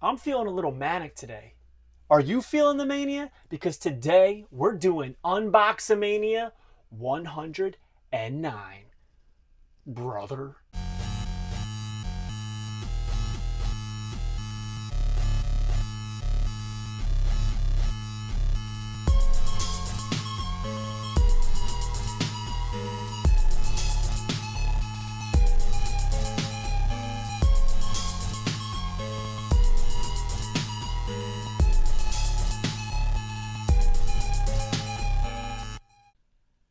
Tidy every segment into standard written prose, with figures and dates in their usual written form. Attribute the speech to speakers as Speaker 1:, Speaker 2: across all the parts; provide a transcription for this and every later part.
Speaker 1: I'm feeling a little manic today. Are you feeling the mania? Because today we're doing UNBOXAMANIA 109, brother.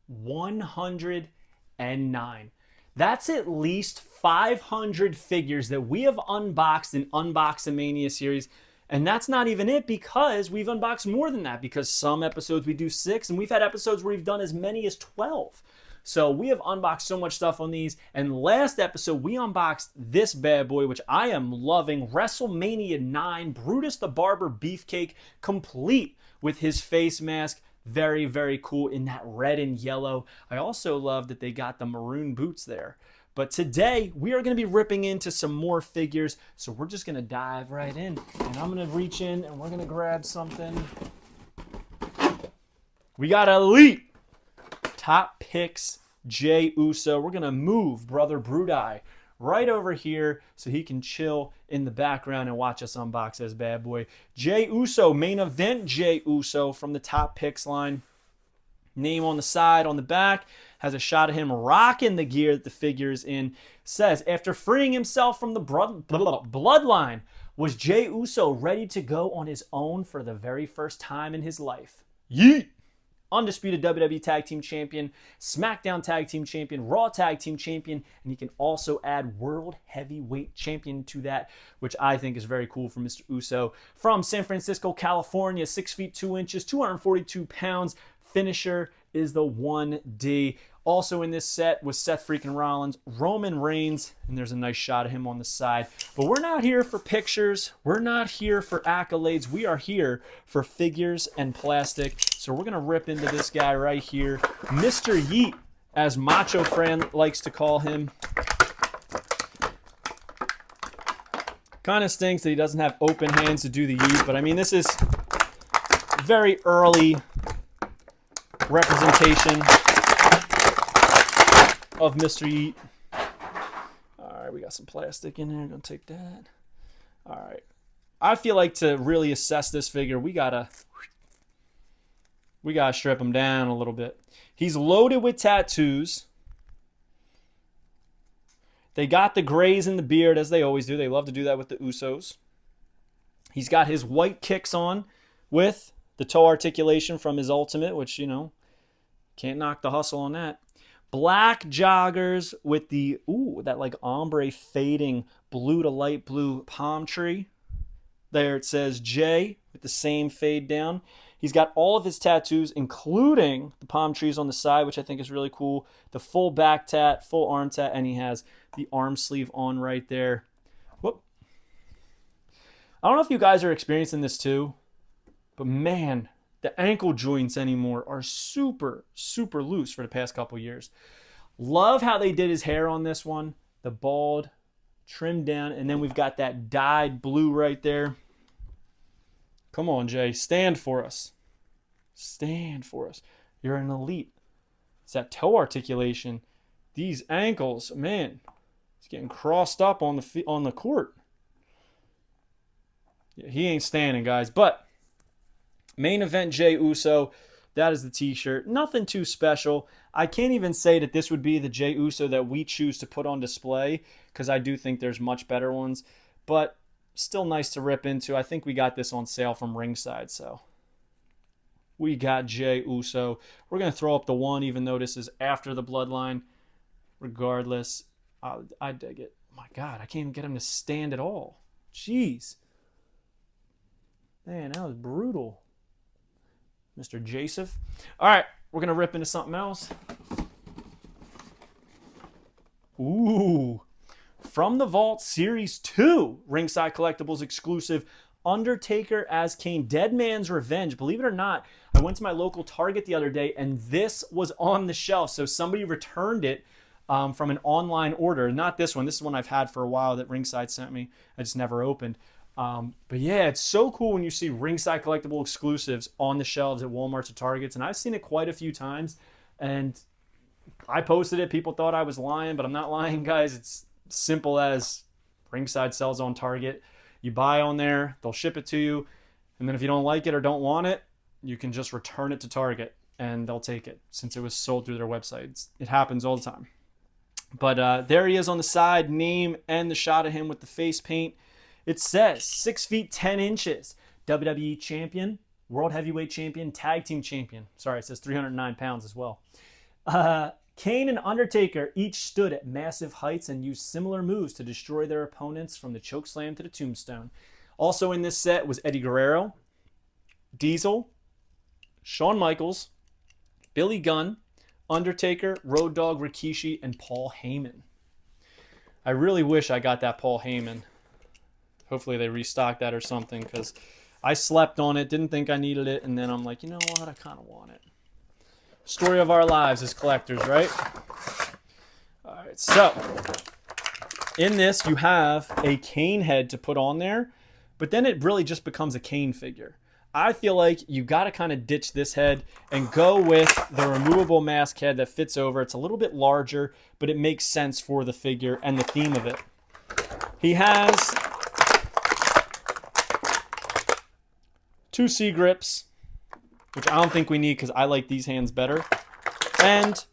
Speaker 1: 109. That's at least 500 figures that we have unboxed in UNBOXAMANIA series. And that's not even it, because we've unboxed more than that, because some episodes we do 6, and we've had episodes where we've done as many as 12. So we have unboxed so much stuff on these. And last episode, we unboxed this bad boy, which I am loving. WrestleMania 9, Brutus the Barber Beefcake, complete with his face mask. Very, very cool in that red and yellow. I also love that they got the maroon boots there. But today, we are going to be ripping into some more figures. So we're just going to dive right in. And I'm going to reach in and we're going to grab something. We got Elite Top Picks Jey Uso. We're going to move Brother Brudai right over here so he can chill in the background and watch us unbox this bad boy. Jey Uso, main event Jey Uso from the Top Picks line. Name on the side, on the back, has a shot of him rocking the gear that the figure is in. Says, after freeing himself from the bloodline, was Jey Uso ready to go on his own for the very first time in his life? Yeet! Undisputed WWE Tag Team Champion, SmackDown Tag Team Champion, Raw Tag Team Champion, and you can also add World Heavyweight Champion to that, which I think is very cool for Mr. Uso. From San Francisco, California, 6 feet 2 inches, 242 pounds. Finisher is the 1D. Also in this set was Seth freaking Rollins, Roman Reigns, and there's a nice shot of him on the side. But we're not here for pictures. We're not here for accolades. We are here for figures and plastic. So we're going to rip into this guy right here. Mr. Yeet, as Macho Fran likes to call him. Kind of stinks that he doesn't have open hands to do the yeet. But I mean, this is very early representation of Mr. Yeet. All right, we got some plastic in there. Gonna take that. All right. I feel like to really assess this figure, we gotta strip him down a little bit. He's loaded with tattoos. They got the grays in the beard, as they always do. They love to do that with the Usos. He's got his white kicks on with the toe articulation from his Ultimate, which, you know, can't knock the hustle on that. Black joggers with the, that like ombre fading blue to light blue palm tree. There it says Jey with the same fade down. He's got all of his tattoos, including the palm trees on the side, which I think is really cool. The full back tat, full arm tat, and he has the arm sleeve on right there. Whoop. I don't know if you guys are experiencing this too, but man, the ankle joints anymore are super, super loose for the past couple years. Love how they did his hair on this one. The bald, trimmed down, and then we've got that dyed blue right there. Come on, Jey. Stand for us. Stand for us. You're an elite. It's that toe articulation. These ankles, man, it's getting crossed up on the court. Yeah, he ain't standing, guys, but main event Jey Uso, that is the t-shirt. Nothing too special. I can't even say that this would be the Jey Uso that we choose to put on display, because I do think there's much better ones. But still nice to rip into. I think we got this on sale from Ringside, so we got Jey Uso. We're going to throw up the 1, even though this is after the bloodline. Regardless, I dig it. Oh my God, I can't even get him to stand at all. Jeez. Man, that was brutal. Mr. Joseph. All right, we're going to rip into something else. Ooh. From the Vault Series 2, Ringside Collectibles exclusive, Undertaker as Kane, Dead Man's Revenge. Believe it or not, I went to my local Target the other day, and this was on the shelf. So somebody returned it from an online order. Not this one. This is one I've had for a while that Ringside sent me. I just never opened. But yeah, it's so cool when you see ringside collectible exclusives on the shelves at Walmart's or Targets, and I've seen it quite a few times. And I posted it. People thought I was lying, but I'm not lying, guys. It's simple as ringside sells on Target. You buy on there, they'll ship it to you, and then if you don't like it or don't want it, you can just return it to Target and they'll take it since it was sold through their website. It happens all the time. But there he is on the side, name and the shot of him with the face paint. It says 6 feet 10 inches, WWE champion, world heavyweight champion, tag team champion. Sorry, it says 309 pounds as well. Kane and Undertaker each stood at massive heights and used similar moves to destroy their opponents, from the chokeslam to the tombstone. Also in this set was Eddie Guerrero, Diesel, Shawn Michaels, Billy Gunn, Undertaker, Road Dogg, Rikishi, and Paul Heyman. I really wish I got that Paul Heyman. Hopefully they restock that or something, because I slept on it, didn't think I needed it, and then I'm like, you know what, I kind of want it. Story of our lives as collectors, right? All right, so in this you have a Kane head to put on there, but then it really just becomes a Kane figure. I feel like you got to kind of ditch this head and go with the removable mask head that fits over. It's a little bit larger, but it makes sense for the figure and the theme of it. He has 2 C grips, which I don't think we need because I like these hands better. And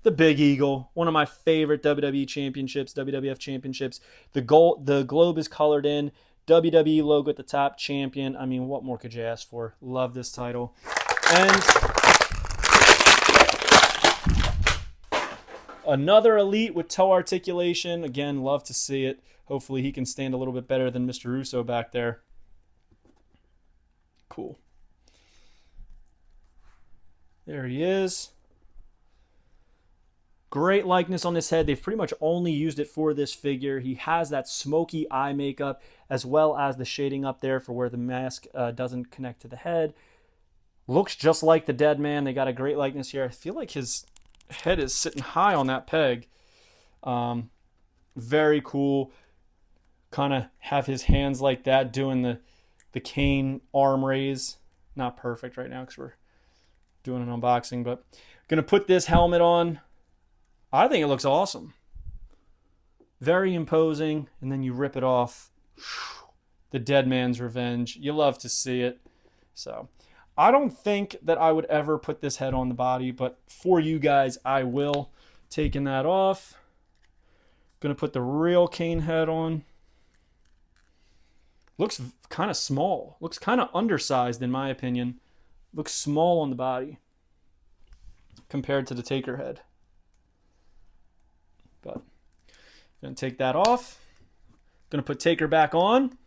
Speaker 1: the Big Eagle, one of my favorite WWE championships, WWF championships. The globe is colored in. WWE logo at the top, champion. I mean, what more could you ask for? Love this title. And another Elite with toe articulation. Again, love to see it. Hopefully he can stand a little bit better than Mr. Russo back there. Cool. There he is. Great likeness on this head. They've pretty much only used it for this figure. He has that smoky eye makeup as well as the shading up there for where the mask doesn't connect to the head. Looks just like the dead man. They got a great likeness here. I feel like his head is sitting high on that peg. Very cool. Kind of have his hands like that doing the Kane arm raise. Not perfect right now because we're doing an unboxing, but going to put this helmet on. I think it looks awesome. Very imposing, and then you rip it off. The dead man's revenge. You love to see it. So I don't think that I would ever put this head on the body, but for you guys, I will. Taking that off. Going to put the real Kane head on. Looks kind of small. Looks kind of undersized in my opinion. Looks small on the body compared to the Taker head. But going to take that off. Going to put Taker back on.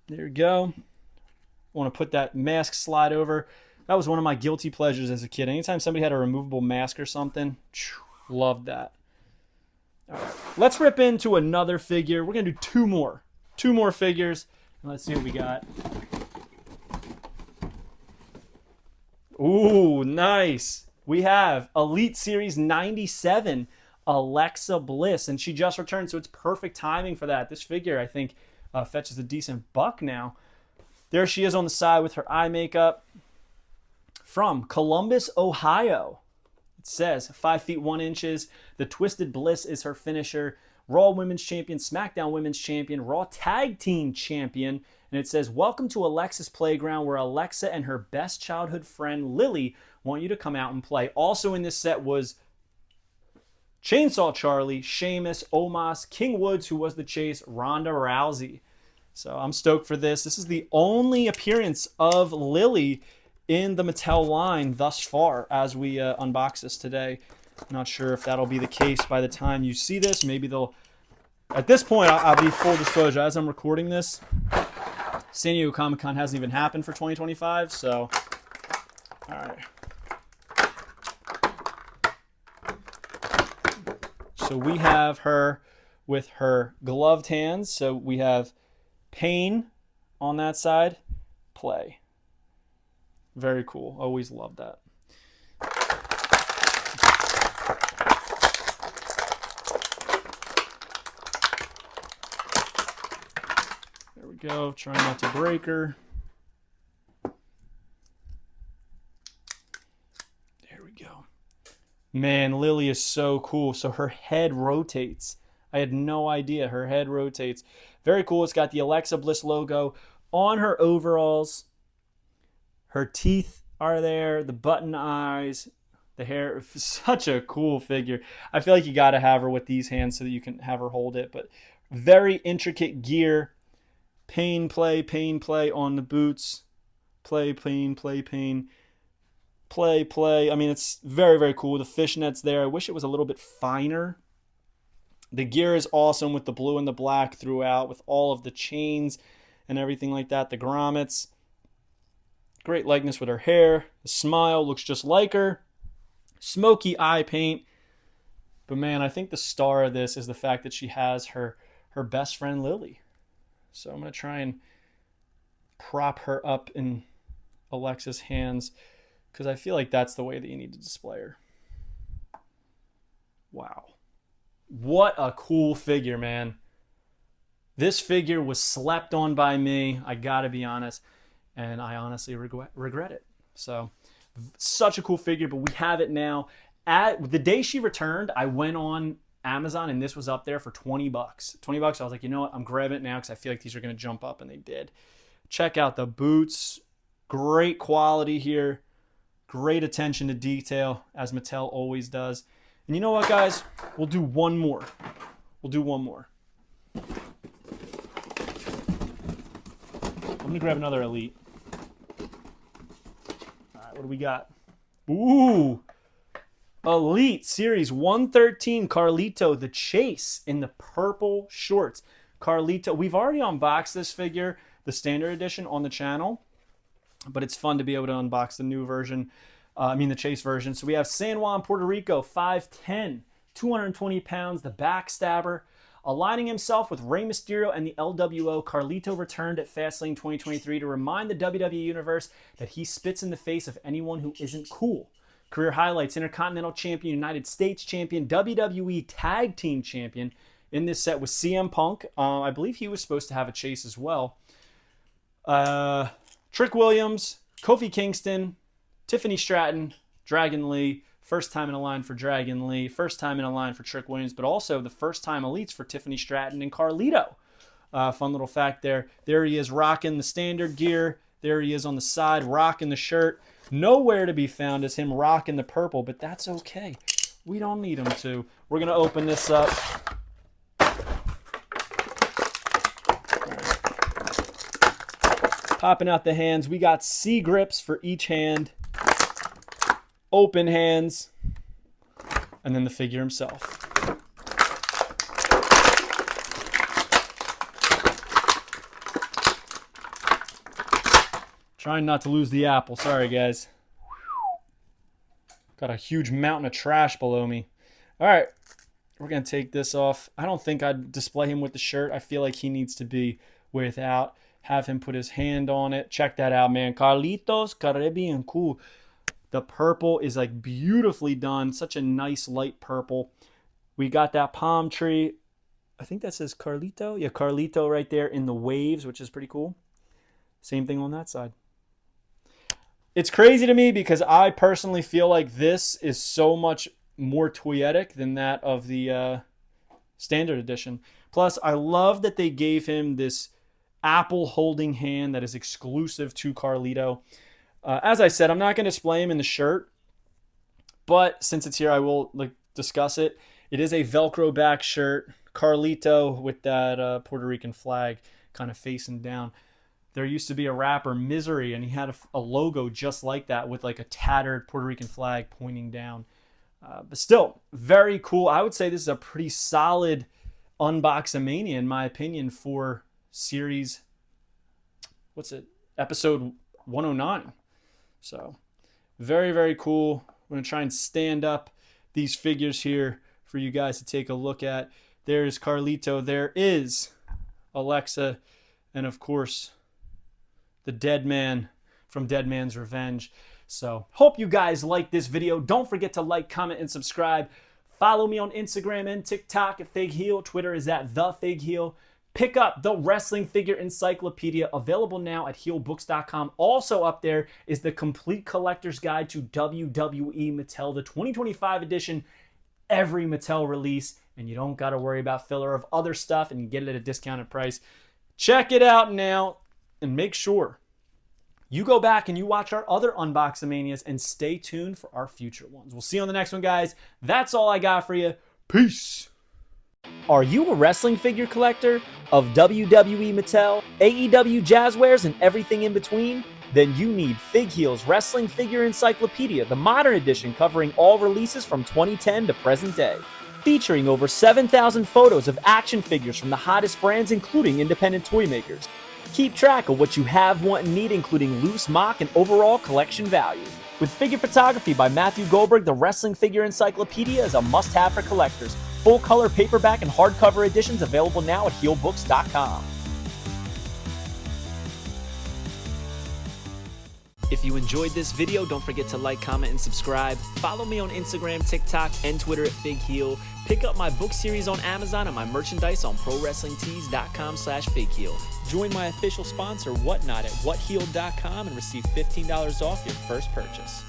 Speaker 1: There we go. Want to put that mask slide over. That was one of my guilty pleasures as a kid. Anytime somebody had a removable mask or something, loved that. All right, let's rip into another figure. We're going to do two more figures. And let's see what we got. Ooh, nice. We have Elite Series 97, Alexa Bliss, and she just returned, so it's perfect timing for that. This figure, I think, fetches a decent buck now. There she is on the side with her eye makeup. From Columbus, Ohio. It says 5 feet 1 inches. The Twisted Bliss is her finisher. Raw Women's Champion, SmackDown Women's Champion, Raw Tag Team Champion. And it says, welcome to Alexa's Playground, where Alexa and her best childhood friend, Lily, want you to come out and play. Also in this set was Chainsaw Charlie, Sheamus, Omos, King Woods, who was the chase, Ronda Rousey. So I'm stoked for this. This is the only appearance of Lily in the Mattel line thus far as we unbox this today. Not sure if that'll be the case by the time you see this. Maybe they'll... At this point, I'll be full disclosure. As I'm recording this, San Diego Comic-Con hasn't even happened for 2025, so... Alright. So we have her with her gloved hands. So we have Pain on that side, Play. Very cool. Always loved that. go. Try not to break her. There we go. Man, Lily is so cool. So her head rotates. I had no idea. Her head rotates. Very cool. It's got the Alexa Bliss logo on her overalls. Her teeth are there. The button eyes. The hair. Such a cool figure. I feel like you got to have her with these hands so that you can have her hold it. But very intricate gear. Pain, play on the boots. Play, pain, pain. Play. I mean, it's very, very cool. The fishnets there. I wish it was a little bit finer. The gear is awesome with the blue and the black throughout, with all of the chains and everything like that. The grommets. Great likeness with her hair. The smile looks just like her. Smoky eye paint. But man, I think the star of this is the fact that she has her best friend Lily. So I'm going to try and prop her up in Alexa's hands because I feel like that's the way that you need to display her. Wow. What a cool figure, man. This figure was slept on by me, I gotta be honest, and I honestly regret it. So, such a cool figure, but we have it now. At the day she returned, I went on Amazon and this was up there for 20 bucks. 20 bucks, I was like, you know what, I'm grabbing it now because I feel like these are gonna jump up, and they did. Check out the boots. Great quality here. Great attention to detail, as Mattel always does. And you know what, guys? We'll do one more. I'm going to grab another Elite. All right, what do we got? Ooh! Elite Series 113 Carlito, the Chase in the purple shorts. Carlito, we've already unboxed this figure, the standard edition, on the channel. But it's fun to be able to unbox the new version. The Chase version. So we have San Juan, Puerto Rico, 5'10", 220 pounds, the backstabber. Aligning himself with Rey Mysterio and the LWO, Carlito returned at Fastlane 2023 to remind the WWE Universe that he spits in the face of anyone who isn't cool. Career highlights: Intercontinental Champion, United States Champion, WWE Tag Team Champion. In this set was CM Punk. I believe he was supposed to have a Chase as well. Trick Williams, Kofi Kingston, Tiffany Stratton, Dragon Lee, first time in a line for Dragon Lee, first time in a line for Trick Williams, but also the first time Elites for Tiffany Stratton and Carlito. Fun little fact there. There he is rocking the standard gear. There he is on the side rocking the shirt. Nowhere to be found is him rocking the purple, but that's okay. We don't need him to. We're going to open this up. Popping out the hands. We got C grips for each hand. Open hands, and then the figure himself. Trying not to lose the apple. Sorry, guys. Got a huge mountain of trash below me. All right, we're going to take this off. I don't think I'd display him with the shirt. I feel like he needs to be without. Have him put his hand on it. Check that out, man. Carlitos Caribbean, cool. The purple is like beautifully done. Such a nice light purple. We got that palm tree. I think that says Carlito. Yeah, Carlito right there in the waves, which is pretty cool. Same thing on that side. It's crazy to me because I personally feel like this is so much more toyetic than that of the standard edition. Plus, I love that they gave him this apple holding hand that is exclusive to Carlito. As I said, I'm not going to display him in the shirt, but since it's here, I will discuss it. It is a Velcro back shirt, Carlito with that Puerto Rican flag kind of facing down. There used to be a rapper, Misery, and he had a logo just like that with like a tattered Puerto Rican flag pointing down. But still, very cool. I would say this is a pretty solid Unboxamania, in my opinion, for series, episode 109. So, very, very cool. I'm going to try and stand up these figures here for you guys to take a look at. There's Carlito. There is Alexa. And, of course, the Dead Man from Dead Man's Revenge. So, hope you guys like this video. Don't forget to like, comment, and subscribe. Follow me on Instagram and TikTok at Fig Heel. Twitter is at The Fig Heel. Pick up the Wrestling Figure Encyclopedia, available now at heelbooks.com. Also up there is the Complete Collector's Guide to WWE Mattel, the 2025 edition. Every Mattel release, and you don't got to worry about filler of other stuff, and you get it at a discounted price. Check it out now, and make sure you go back and you watch our other Unboxamanias, and stay tuned for our future ones. We'll see you on the next one, guys. That's all I got for you. Peace. Are you a wrestling figure collector of WWE Mattel, AEW Jazzwares, and everything in between? Then you need Fig Heel's Wrestling Figure Encyclopedia, the modern edition covering all releases from 2010 to present day. Featuring over 7,000 photos of action figures from the hottest brands, including independent toy makers. Keep track of what you have, want, and need, including loose, mock, and overall collection value. With figure photography by Matthew Goldberg, the Wrestling Figure Encyclopedia is a must-have for collectors. Full-color paperback and hardcover editions available now at heelbooks.com. If you enjoyed this video, don't forget to like, comment, and subscribe. Follow me on Instagram, TikTok, and Twitter at FigHeel. Pick up my book series on Amazon and my merchandise on ProWrestlingTees.com/FigHeel. Join my official sponsor, Whatnot, at whatheel.com and receive $15 off your first purchase.